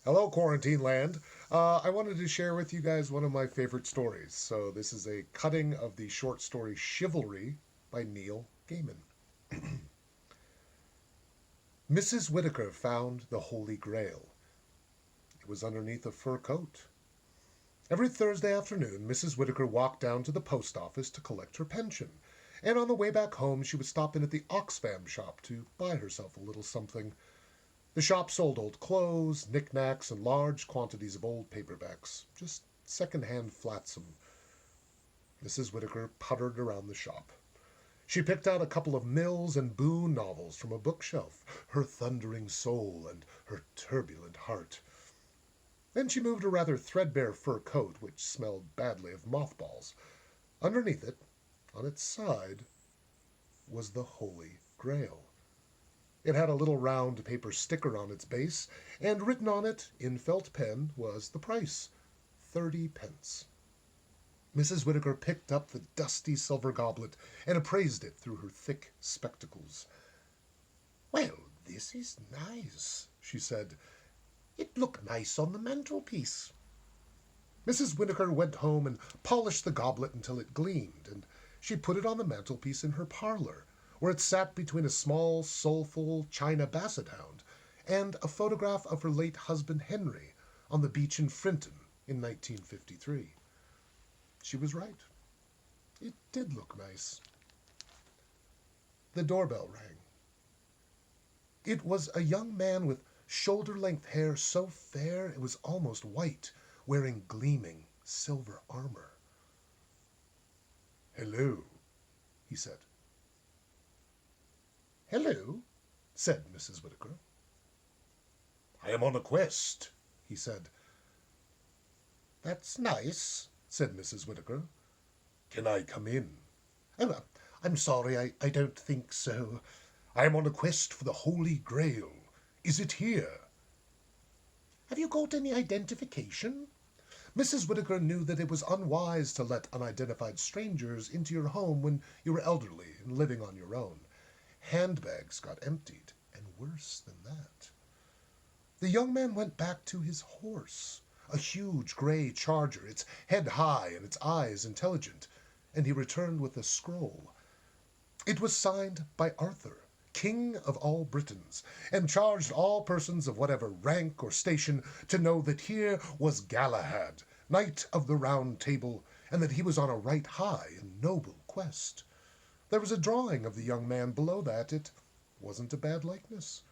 Hello, Quarantine Land. I wanted to share with you guys one of my favorite stories. So, this is a cutting of the short story Chivalry by Neil Gaiman. Mrs. Whitaker found the Holy Grail. It was underneath a fur coat. Every Thursday afternoon, Mrs. Whitaker walked down to the post office to collect her pension. And on the way back home, she would stop in at the Oxfam shop to buy herself a little something. The shop sold old clothes, knickknacks, and large quantities of old paperbacks, just second-hand flotsam. Mrs. Whitaker puttered around the shop. She picked out a couple of Mills and Boon novels from a bookshelf, Her Thundering Soul and Her Turbulent Heart. Then she moved a rather threadbare fur coat, which smelled badly of mothballs. Underneath it, on its side, was the Holy Grail. It had a little round paper sticker on its base, and written on it, in felt pen, was the price, 30 pence. Mrs. Whitaker picked up the dusty silver goblet and appraised it through her thick spectacles. "Well, this is nice," she said. "It looked nice on the mantelpiece." Mrs. Whitaker went home and polished the goblet until it gleamed, and she put it on the mantelpiece in her parlor, where it sat between a small, soulful china basset hound and a photograph of her late husband Henry on the beach in Frinton in 1953. She was right. It did look nice. The doorbell rang. It was a young man with shoulder-length hair so fair it was almost white, wearing gleaming silver armor. "Hello," he said. "Hello," said Mrs. Whitaker. "I am on a quest," he said. "That's nice," said Mrs. Whitaker. "Can I come in?" "Oh, I'm sorry, I don't think so." "I am on a quest for the Holy Grail. Is it here?" "Have you got any identification?" Mrs. Whitaker knew that it was unwise to let unidentified strangers into your home when you were elderly and living on your own. Handbags got emptied, and worse than that. The young man went back to his horse, a huge gray charger, its head high and its eyes intelligent, and he returned with a scroll. It was signed by Arthur, King of all Britons, and charged all persons of whatever rank or station to know that here was Galahad, Knight of the Round Table, and that he was on a right high and noble quest. There was a drawing of the young man below that. It wasn't a bad likeness.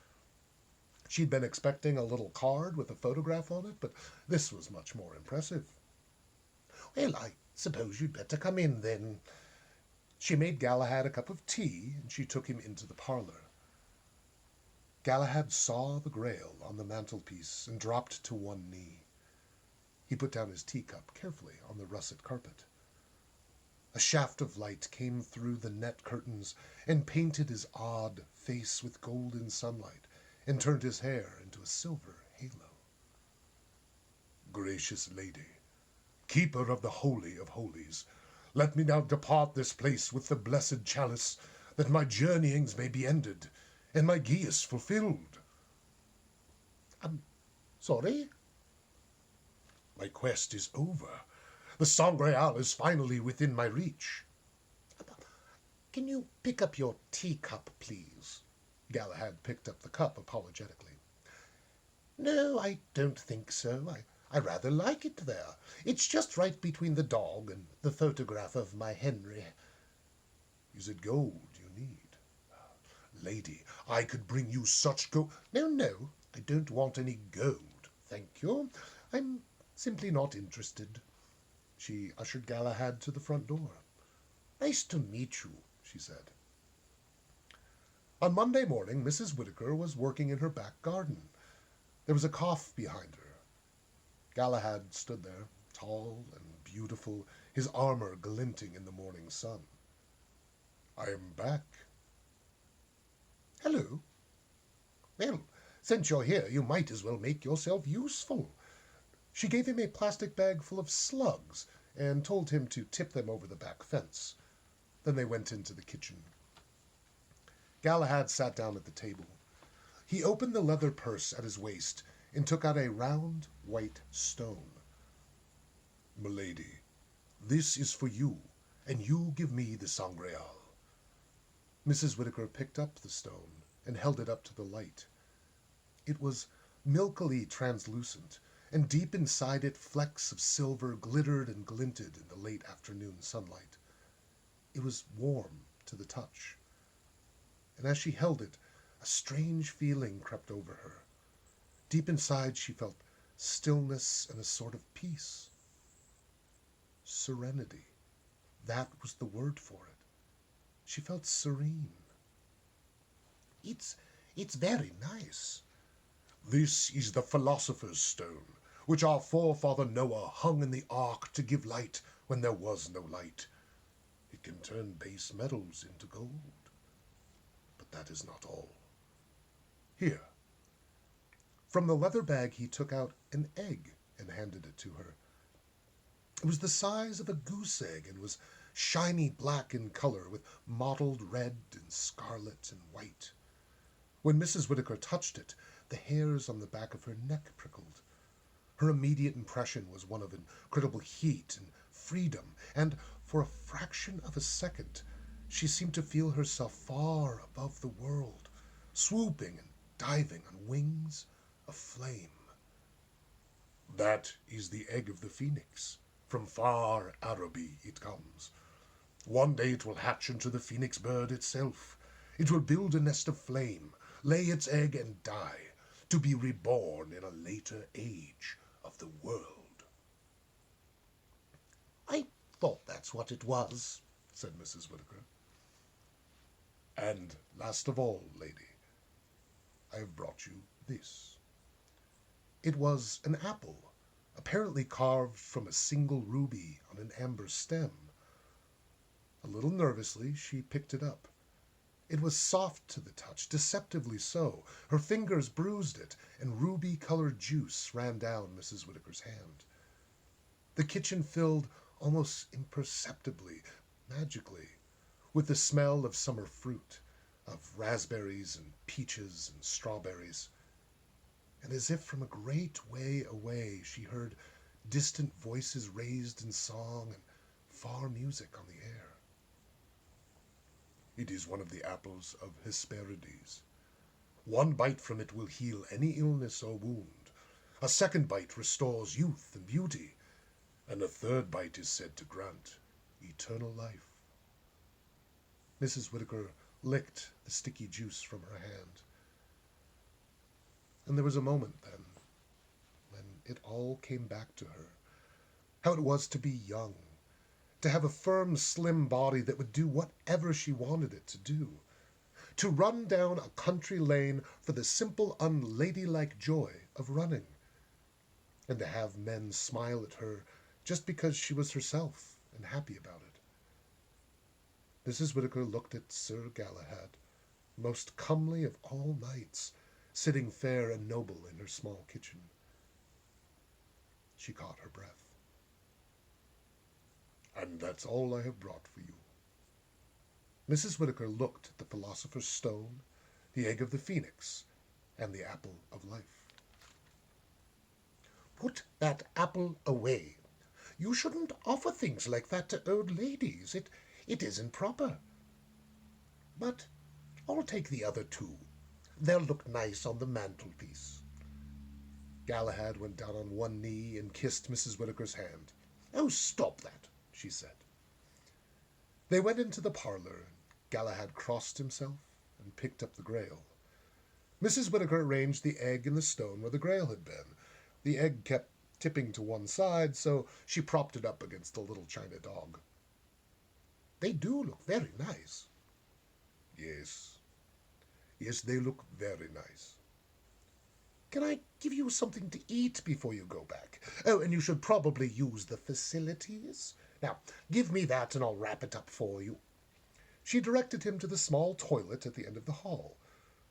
She'd been expecting a little card with a photograph on it, but this was much more impressive. "Well, I suppose you'd better come in, then." She made Galahad a cup of tea, and she took him into the parlor. Galahad saw the Grail on the mantelpiece and dropped to one knee. He put down his teacup carefully on the russet carpet. A shaft of light came through the net curtains and painted his odd face with golden sunlight and turned his hair into a silver halo. "Gracious lady, keeper of the Holy of Holies, let me now depart this place with the blessed chalice, that my journeyings may be ended, and my geas fulfilled." "I'm sorry?" "My quest is over. The Sangreal is finally within my reach." "Can you pick up your teacup, please?" Galahad picked up the cup apologetically. "No, I don't think so. I rather like it there. It's just right between the dog and the photograph of my Henry." "Is it gold you need?" "Lady, I could bring you such gold—" No, I don't want any gold, thank you. I'm simply not interested." She ushered Galahad to the front door. "Nice to meet you," she said. On Monday morning, Mrs. Whitaker was working in her back garden. There was a cough behind her. Galahad stood there, tall and beautiful, his armor glinting in the morning sun. "I am back." "Hello." "Well, since you're here, you might as well make yourself useful." She gave him a plastic bag full of slugs and told him to tip them over the back fence. Then they went into the kitchen. Galahad sat down at the table. He opened the leather purse at his waist and took out a round white stone. "Milady, this is for you, and you give me the Sangreal." Mrs. Whittaker picked up the stone and held it up to the light. It was milkily translucent, and deep inside it flecks of silver glittered and glinted in the late afternoon sunlight. It was warm to the touch, and as she held it, a strange feeling crept over her. Deep inside she felt stillness and a sort of peace. Serenity. That was the word for it. She felt serene. It's very nice." "This is the philosopher's stone, which our forefather Noah hung in the ark to give light when there was no light. It can turn base metals into gold. But that is not all. Here." From the leather bag he took out an egg and handed it to her. It was the size of a goose egg and was shiny black in color with mottled red and scarlet and white. When Mrs. Whittaker touched it, the hairs on the back of her neck prickled. Her immediate impression was one of incredible heat and freedom, and for a fraction of a second she seemed to feel herself far above the world, swooping and diving on wings of flame. "That is the egg of the phoenix. From far Araby it comes. One day it will hatch into the phoenix bird itself. It will build a nest of flame, lay its egg and die, to be reborn in a later age of the world." "I thought that's what it was," said Mrs. Whittaker. "And last of all, lady, I have brought you this." It was an apple, apparently carved from a single ruby on an amber stem. A little nervously, she picked it up. It was soft to the touch, deceptively so. Her fingers bruised it, and ruby-colored juice ran down Mrs. Whittaker's hand. The kitchen filled almost imperceptibly, magically, with the smell of summer fruit, of raspberries and peaches and strawberries. And as if from a great way away, she heard distant voices raised in song and far music on the air. "It is one of the apples of Hesperides. One bite from it will heal any illness or wound. A second bite restores youth and beauty. And a third bite is said to grant eternal life." Mrs. Whittaker licked the sticky juice from her hand. And there was a moment then when it all came back to her. How it was to be young, to have a firm, slim body that would do whatever she wanted it to do, to run down a country lane for the simple, unladylike joy of running, and to have men smile at her just because she was herself and happy about it. Mrs. Whittaker looked at Sir Galahad, most comely of all knights, sitting fair and noble in her small kitchen. She caught her breath. "And that's all I have brought for you." Mrs. Whittaker looked at the philosopher's stone, the egg of the phoenix, and the apple of life. "Put that apple away. You shouldn't offer things like that to old ladies. It isn't proper. But I'll take the other two. They'll look nice on the mantelpiece." Galahad went down on one knee and kissed Mrs. Whittaker's hand. "Oh, stop that," she said. They went into the parlor. Galahad crossed himself and picked up the grail. Mrs. Whittaker arranged the egg and the stone where the grail had been. The egg kept tipping to one side, so she propped it up against the little china dog. "They do look very nice." Yes, they look very nice." "Can I give you something to eat before you go back? Oh, and you should probably use the facilities. Now, give me that and I'll wrap it up for you." She directed him to the small toilet at the end of the hall.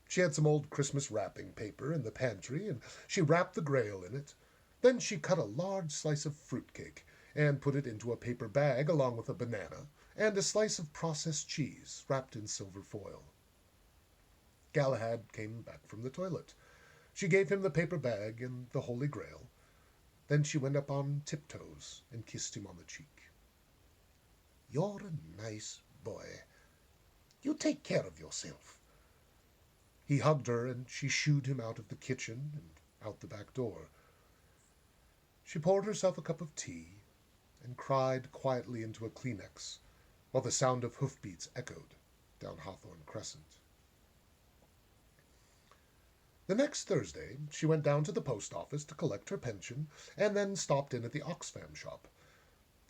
She had some old Christmas wrapping paper in the pantry, and she wrapped the grail in it. Then she cut a large slice of fruitcake and put it into a paper bag along with a banana and a slice of processed cheese wrapped in silver foil. Galahad came back from the toilet. She gave him the paper bag and the Holy Grail. Then she went up on tiptoes and kissed him on the cheek. "You're a nice boy. You take care of yourself." He hugged her, and she shooed him out of the kitchen and out the back door. She poured herself a cup of tea and cried quietly into a Kleenex while the sound of hoofbeats echoed down Hawthorne Crescent. The next Thursday, she went down to the post office to collect her pension and then stopped in at the Oxfam shop.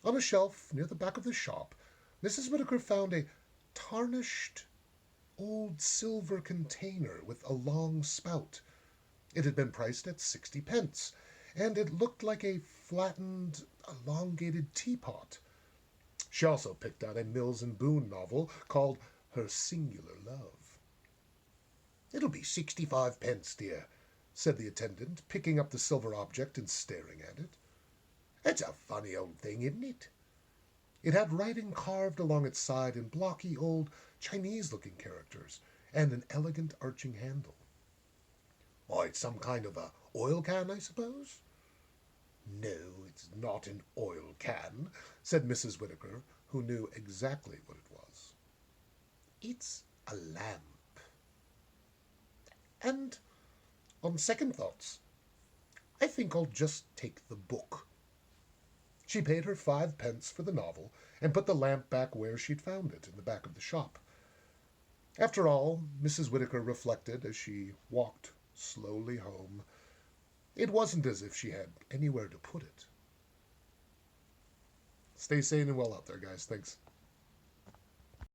On a shelf near the back of the shop, Mrs. Whittaker found a tarnished old silver container with a long spout. It had been priced at 60 pence, and it looked like a flattened, elongated teapot. She also picked out a Mills and Boon novel called Her Singular Love. "It'll be 65 pence, dear," said the attendant, picking up the silver object and staring at it. "It's a funny old thing, isn't it?" It had writing carved along its side in blocky old Chinese-looking characters, and an elegant arching handle. "Why, it's some kind of a oil can, I suppose?" "No, it's not an oil can," said Mrs. Whittaker, who knew exactly what it was. "It's a lamp. And, on second thoughts, I think I'll just take the book." She paid her 5 pence for the novel and put the lamp back where she'd found it, in the back of the shop. After all, Mrs. Whittaker reflected as she walked slowly home, it wasn't as if she had anywhere to put it. Stay sane and well out there, guys. Thanks.